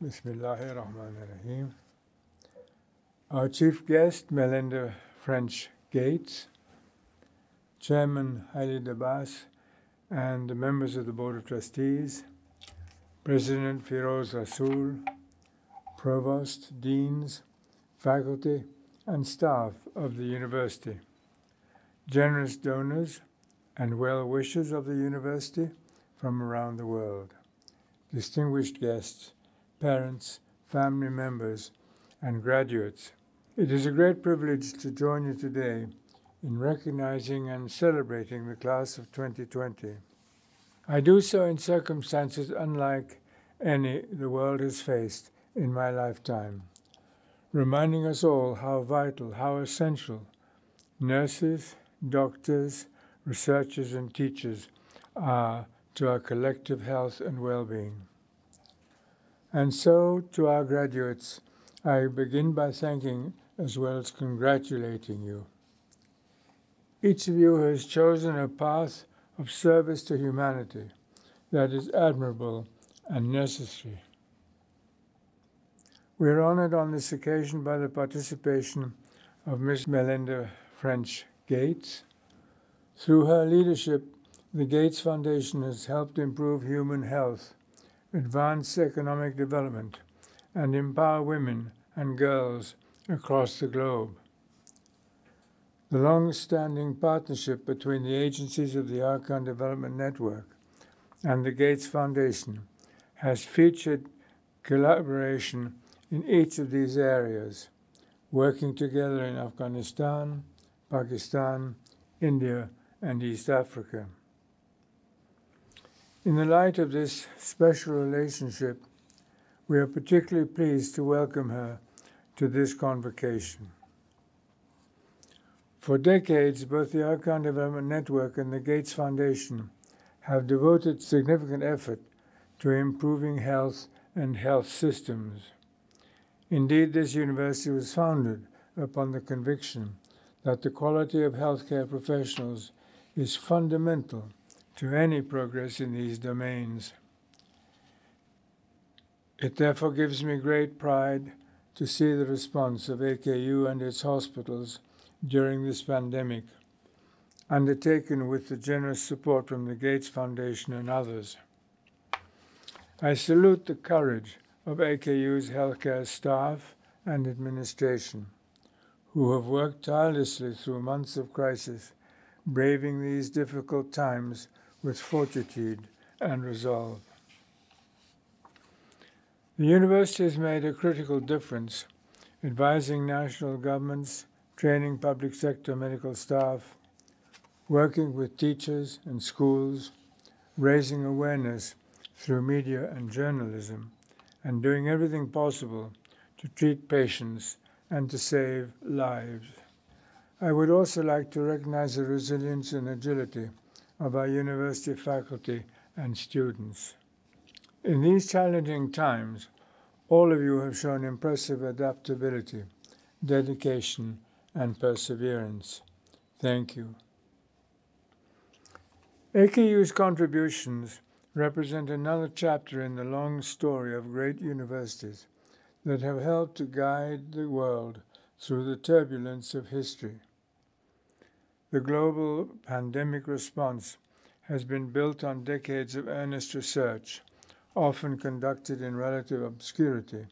Bismillahirrahmanirrahim. Our chief guest, Melinda French Gates, Chairman Haile Debas, and the members of the Board of Trustees, President Firoz Rasool, Provost, Deans, faculty, and staff of the university, generous donors and well-wishers of the university from around the world, distinguished guests, parents, family members, and graduates. It is a great privilege to join you today in recognizing and celebrating the class of 2020. I do so in circumstances unlike any the world has faced in my lifetime, reminding us all how vital, how essential nurses, doctors, researchers, and teachers are to our collective health and well-being. And so, to our graduates, I begin by thanking as well as congratulating you. Each of you has chosen a path of service to humanity that is admirable and necessary. We are honored on this occasion by the participation of Ms. Melinda French Gates. Through her leadership, the Gates Foundation has helped improve human health, advance economic development, and empower women and girls across the globe. The long-standing partnership between the agencies of the Archon Development Network and the Gates Foundation has featured collaboration in each of these areas, working together in Afghanistan, Pakistan, India, and East Africa. In the light of this special relationship, we are particularly pleased to welcome her to this convocation. For decades, both the Archon Development Network and the Gates Foundation have devoted significant effort to improving health and health systems. Indeed, this university was founded upon the conviction that the quality of healthcare professionals is fundamental to any progress in these domains. It therefore gives me great pride to see the response of AKU and its hospitals during this pandemic, undertaken with the generous support from the Gates Foundation and others. I salute the courage of AKU's healthcare staff and administration, who have worked tirelessly through months of crisis, braving these difficult times with fortitude and resolve. The university has made a critical difference, advising national governments, training public sector medical staff, working with teachers and schools, raising awareness through media and journalism, and doing everything possible to treat patients and to save lives. I would also like to recognize the resilience and agility of our university faculty and students. In these challenging times, all of you have shown impressive adaptability, dedication, and perseverance. Thank you. AKU's contributions represent another chapter in the long story of great universities that have helped to guide the world through the turbulence of history. The global pandemic response has been built on decades of earnest research, often conducted in relative obscurity,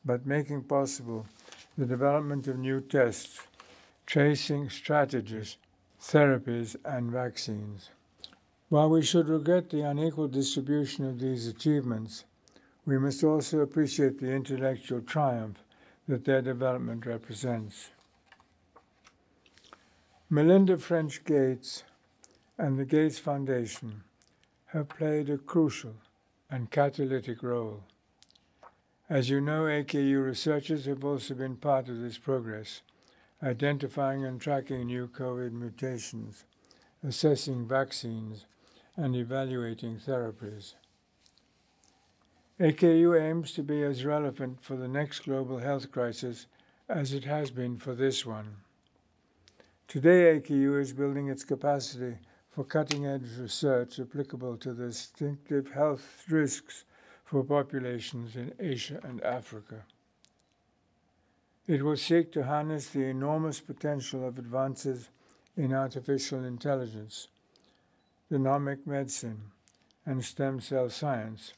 but making possible the development of new tests, tracing strategies, therapies, and vaccines. While we should regret the unequal distribution of these achievements, we must also appreciate the intellectual triumph that their development represents. Melinda French Gates and the Gates Foundation have played a crucial and catalytic role. As you know, AKU researchers have also been part of this progress, identifying and tracking new COVID mutations, assessing vaccines, and evaluating therapies. AKU aims to be as relevant for the next global health crisis as it has been for this one. Today, AKU is building its capacity for cutting-edge research applicable to the distinctive health risks for populations in Asia and Africa. It will seek to harness the enormous potential of advances in artificial intelligence, genomic medicine, and stem cell science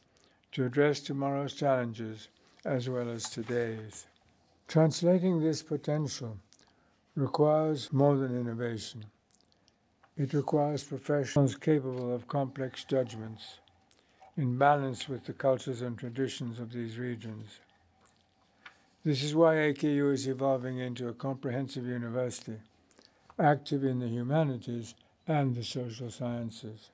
to address tomorrow's challenges as well as today's. Translating this potential requires more than innovation. It requires professionals capable of complex judgments, in balance with the cultures and traditions of these regions. This is why AKU is evolving into a comprehensive university, active in the humanities and the social sciences.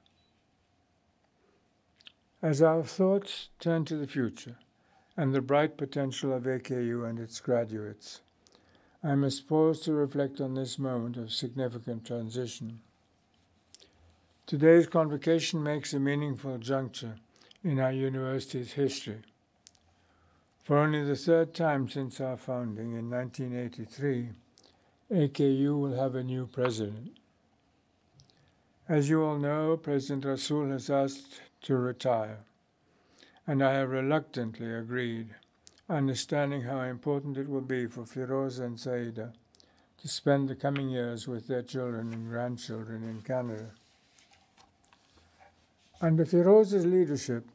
As our thoughts turn to the future and the bright potential of AKU and its graduates, I must pause to reflect on this moment of significant transition. Today's convocation makes a meaningful juncture in our university's history. For only the third time since our founding in 1983, AKU will have a new president. As you all know, President Rasool has asked to retire, and I have reluctantly agreed, understanding how important it will be for Firoz and Saida to spend the coming years with their children and grandchildren in Canada. Under Firoz's leadership,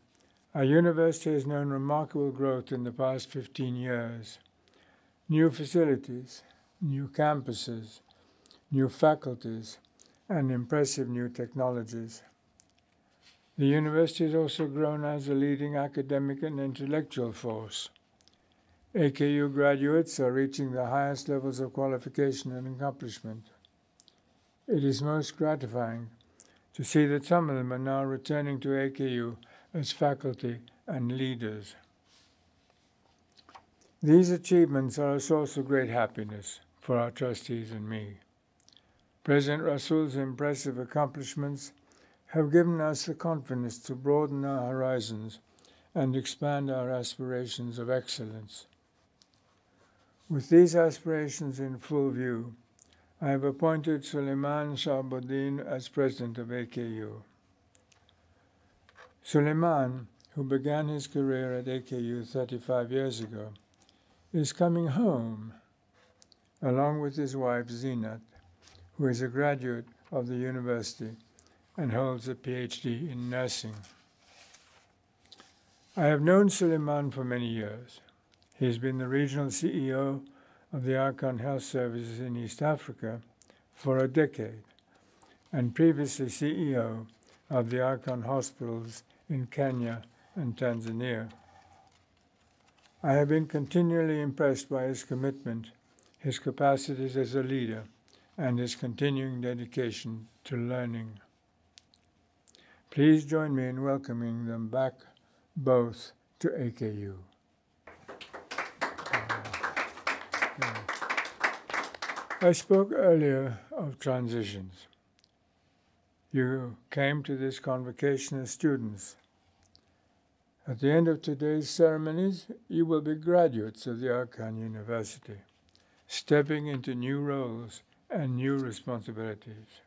our university has known remarkable growth in the past 15 years. New facilities, new campuses, new faculties, and impressive new technologies. The university has also grown as a leading academic and intellectual force. AKU graduates are reaching the highest levels of qualification and accomplishment. It is most gratifying to see that some of them are now returning to AKU as faculty and leaders. These achievements are a source of great happiness for our trustees and me. President Rasool's impressive accomplishments have given us the confidence to broaden our horizons and expand our aspirations of excellence. With these aspirations in full view, I have appointed Suleiman Shahabuddin as president of AKU. Suleiman, who began his career at AKU 35 years ago, is coming home, along with his wife Zinat, who is a graduate of the university and holds a PhD in nursing. I have known Suleiman for many years. He has been the regional CEO of the Archon Health Services in East Africa for a decade, and previously CEO of the Archon Hospitals in Kenya and Tanzania. I have been continually impressed by his commitment, his capacities as a leader, and his continuing dedication to learning. Please join me in welcoming them back both to AKU. I spoke earlier of transitions. You came to this convocation as students. At the end of today's ceremonies, you will be graduates of the Archon University, stepping into new roles and new responsibilities.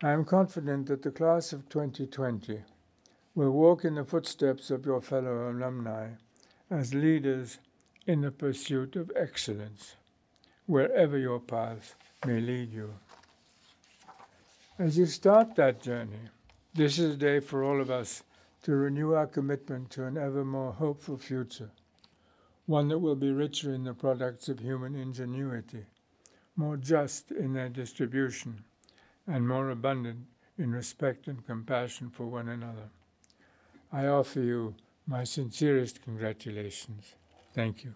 I am confident that the class of 2020 will walk in the footsteps of your fellow alumni as leaders in the pursuit of excellence, wherever your path may lead you. As you start that journey, this is a day for all of us to renew our commitment to an ever more hopeful future, one that will be richer in the products of human ingenuity, more just in their distribution, and more abundant in respect and compassion for one another. I offer you my sincerest congratulations. Thank you.